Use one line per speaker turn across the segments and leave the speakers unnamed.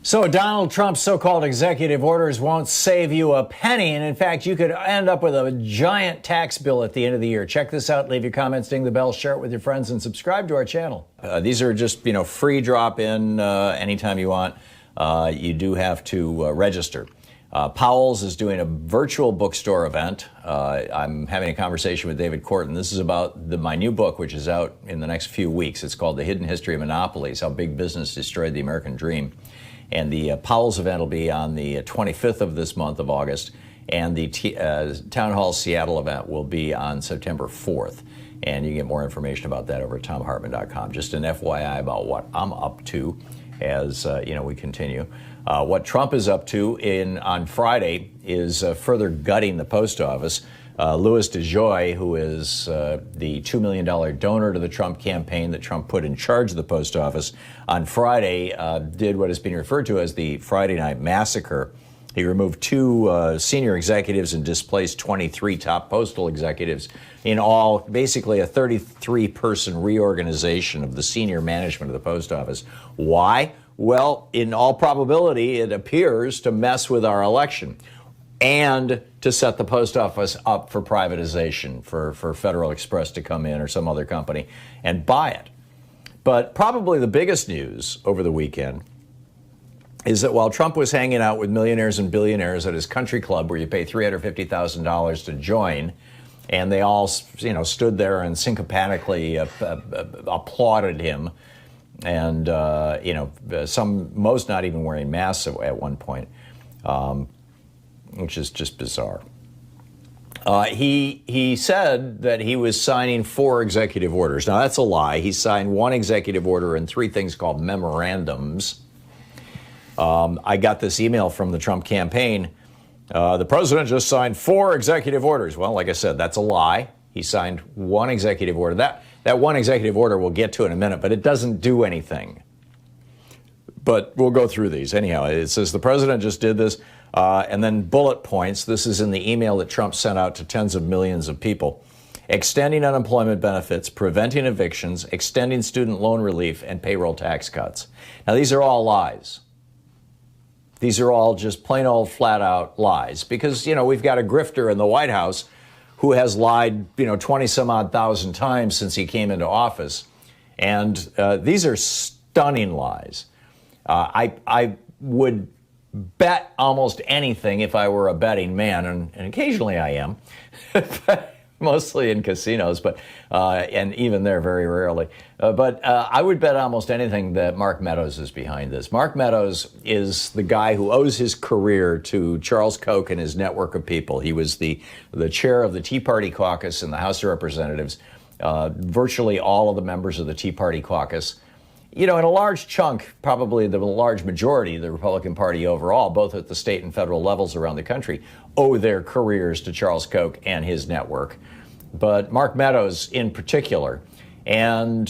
So Donald Trump's so-called executive orders won't save you a penny. And in fact, you could end up with a giant tax bill at the end of the year. Check this out. Leave your comments, ding the bell, share it with your friends, and subscribe to our channel. These are just, free drop-in anytime you want. You do have to register. Powell's is doing a virtual bookstore event. I'm having a conversation with David Corton. This is about my new book, which is out in the next few weeks. It's called The Hidden History of Monopolies, How Big Business Destroyed the American Dream. And the Powell's event will be on the 25th of this month of August, and the Town Hall Seattle event will be on September 4th. And you can get more information about that over at thomhartmann.com. Just an FYI about what I'm up to as we continue. What Trump is up to on Friday is further gutting the post office. Louis DeJoy, who is the $2 million donor to the Trump campaign that Trump put in charge of the post office, on Friday did what is being referred to as the Friday Night Massacre. He removed two senior executives and displaced 23 top postal executives. In all, basically a 33-person reorganization of the senior management of the post office. Why? Well, in all probability, it appears to mess with our election and to set the post office up for privatization, for Federal Express to come in or some other company and buy it. But probably the biggest news over the weekend is that while Trump was hanging out with millionaires and billionaires at his country club where you pay $350,000 to join, and they all stood there and syncopatically applauded him, and most not even wearing masks at one point, which is just bizarre. He said that he was signing 4 executive orders. Now, that's a lie. He signed 1 executive order and 3 things called memorandums. I got this email from the Trump campaign. The president just signed 4 executive orders. Well, like I said, that's a lie. He signed 1 executive order. That 1 executive order we'll get to in a minute, but it doesn't do anything. But we'll go through these. Anyhow, it says the president just did this. And then bullet points. This is in the email that Trump sent out to tens of millions of people. Extending unemployment benefits, preventing evictions, extending student loan relief, and payroll tax cuts. Now, these are all lies. These are all just plain old flat out lies because, we've got a grifter in the White House who has lied, 20 some odd thousand times since he came into office. And these are stunning lies. I would bet almost anything if I were a betting man, and occasionally I am, mostly in casinos, but and even there very rarely. But I would bet almost anything that Mark Meadows is behind this. Mark Meadows is the guy who owes his career to Charles Koch and his network of people. He was the chair of the Tea Party caucus in the House of Representatives. Virtually all of the members of the Tea Party caucus, in a large chunk, probably the large majority of the Republican Party overall, both at the state and federal levels around the country, owe their careers to Charles Koch and his network. But Mark Meadows in particular. And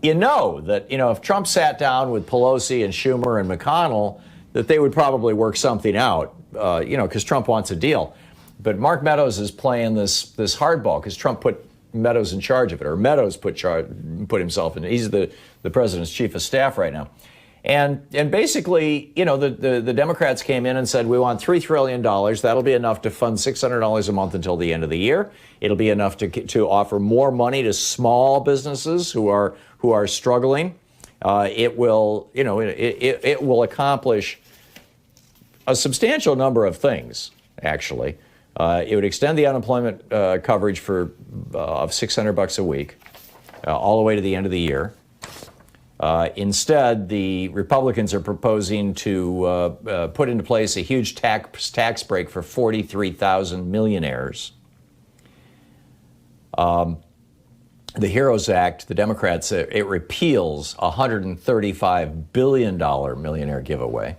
that, if Trump sat down with Pelosi and Schumer and McConnell, that they would probably work something out, because Trump wants a deal. But Mark Meadows is playing this hardball because Trump put Meadows in charge of it, or Meadows put himself in. He's the president's chief of staff right now. And basically, the Democrats came in and said, we want $3 trillion. That'll be enough to fund $600 a month until the end of the year. It'll be enough to offer more money to small businesses who are struggling. It will accomplish a substantial number of things, actually. It would extend the unemployment coverage of $600 a week all the way to the end of the year. Instead, the Republicans are proposing to put into place a huge tax break for 43,000 millionaires. The HEROES Act, the Democrats, it repeals a $135 billion millionaire giveaway.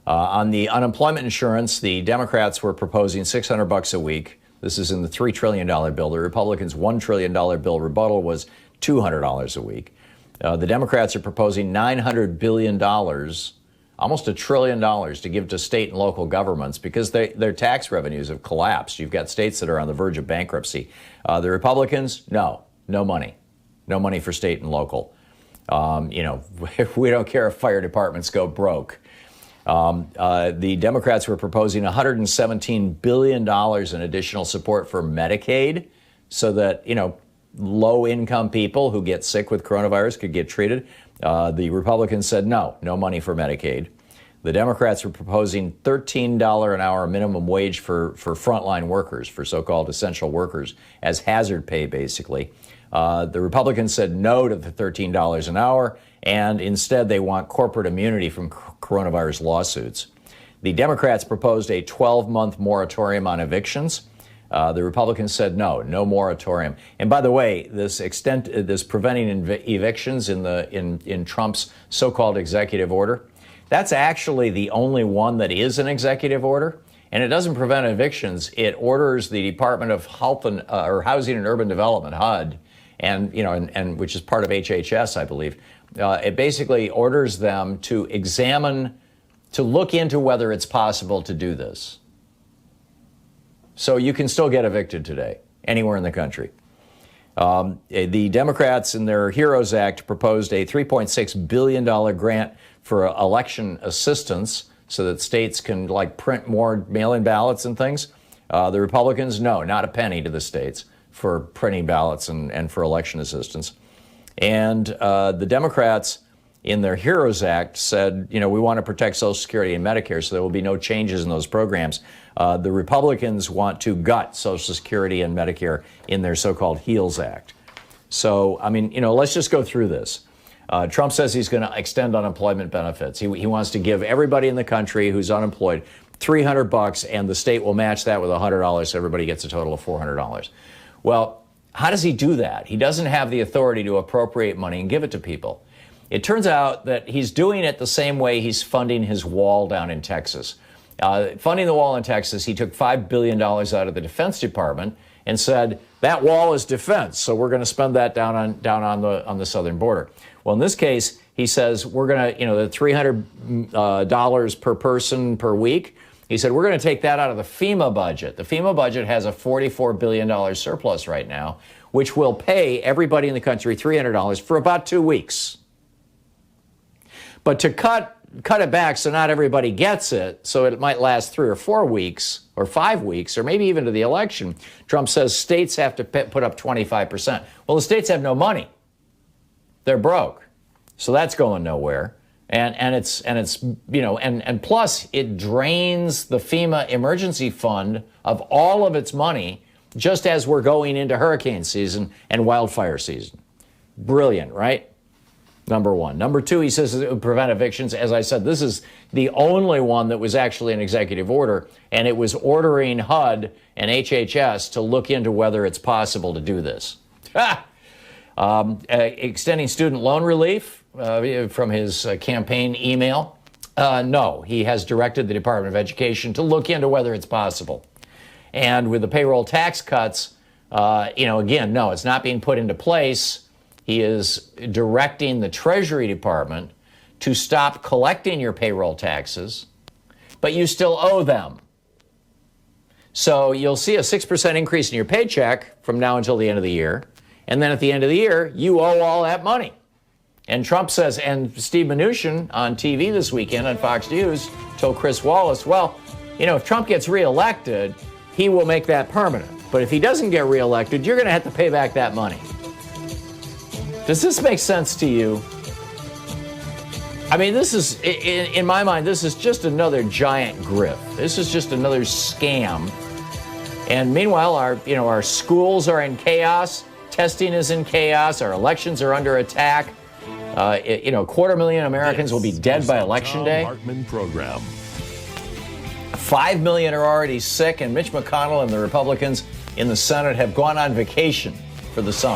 On the unemployment insurance, the Democrats were proposing $600 a week. This is in the $3 trillion bill. The Republicans' $1 trillion bill rebuttal was $200 a week. The Democrats are proposing $900 billion, almost $1 trillion, to give to state and local governments because their tax revenues have collapsed. You've got states that are on the verge of bankruptcy. The Republicans, no money. No money for state and local. We don't care if fire departments go broke. The Democrats were proposing $117 billion in additional support for Medicaid so that, low-income people who get sick with coronavirus could get treated. The Republicans said no money for Medicaid. The Democrats were proposing $13 an hour minimum wage for frontline workers, for so-called essential workers, as hazard pay, basically. The Republicans said no to the $13 an hour, and instead they want corporate immunity from coronavirus lawsuits. The Democrats proposed a 12-month moratorium on evictions. The Republicans said no moratorium. And by the way, this preventing evictions in Trump's so-called executive order, that's actually the only one that is an executive order. And it doesn't prevent evictions. It orders the Department of Housing and Urban Development, HUD, and which is part of HHS, I believe. It basically orders them to look into whether it's possible to do this. So you can still get evicted today, anywhere in the country. The Democrats in their HEROES Act proposed a $3.6 billion grant for election assistance so that states can print more mail-in ballots and things. The Republicans, no, not a penny to the states for printing ballots and for election assistance. And the Democrats in their HEROES Act said, we want to protect Social Security and Medicare, so there will be no changes in those programs. The Republicans want to gut Social Security and Medicare in their so-called HEALS Act. So, let's just go through this. Trump says he's going to extend unemployment benefits. He wants to give everybody in the country who's unemployed $300, and the state will match that with $100, so everybody gets a total of $400. Well, how does he do that? He doesn't have the authority to appropriate money and give it to people. It turns out that he's doing it the same way he's funding his wall down in Texas. Funding the wall in Texas, he took $5 billion out of the Defense Department and said, that wall is defense, so we're going to spend that down on the southern border. Well, in this case, he says we're going to, the $300 per person per week. He said, we're going to take that out of the FEMA budget. The FEMA budget has a $44 billion surplus right now, which will pay everybody in the country $300 for about 2 weeks. But to cut it back so not everybody gets it, so it might last 3 or 4 weeks or 5 weeks or maybe even to the election, Trump says states have to put up 25%. Well, the states have no money. They're broke. So that's going nowhere. And plus it drains the FEMA emergency fund of all of its money just as we're going into hurricane season and wildfire season. Brilliant, right? Number one. Number two, he says it would prevent evictions. As I said, this is the only one that was actually an executive order, and it was ordering HUD and HHS to look into whether it's possible to do this. Extending student loan relief from his campaign email. No, he has directed the Department of Education to look into whether it's possible. And with the payroll tax cuts, again, no, it's not being put into place. He is directing the Treasury Department to stop collecting your payroll taxes, but you still owe them. So you'll see a 6% increase in your paycheck from now until the end of the year. And then at the end of the year, you owe all that money. And Trump says, and Steve Mnuchin on TV this weekend on Fox News told Chris Wallace, well, if Trump gets reelected, he will make that permanent. But if he doesn't get reelected, you're going to have to pay back that money. Does this make sense to you? I mean, this is, in my mind, this is just another giant grift. This is just another scam. And meanwhile, our schools are in chaos. Testing is in chaos. Our elections are under attack. 250,000 Americans will be dead by Election Day.
Thom Hartmann Program.
5 million are already sick, and Mitch McConnell and the Republicans in the Senate have gone on vacation for the summer.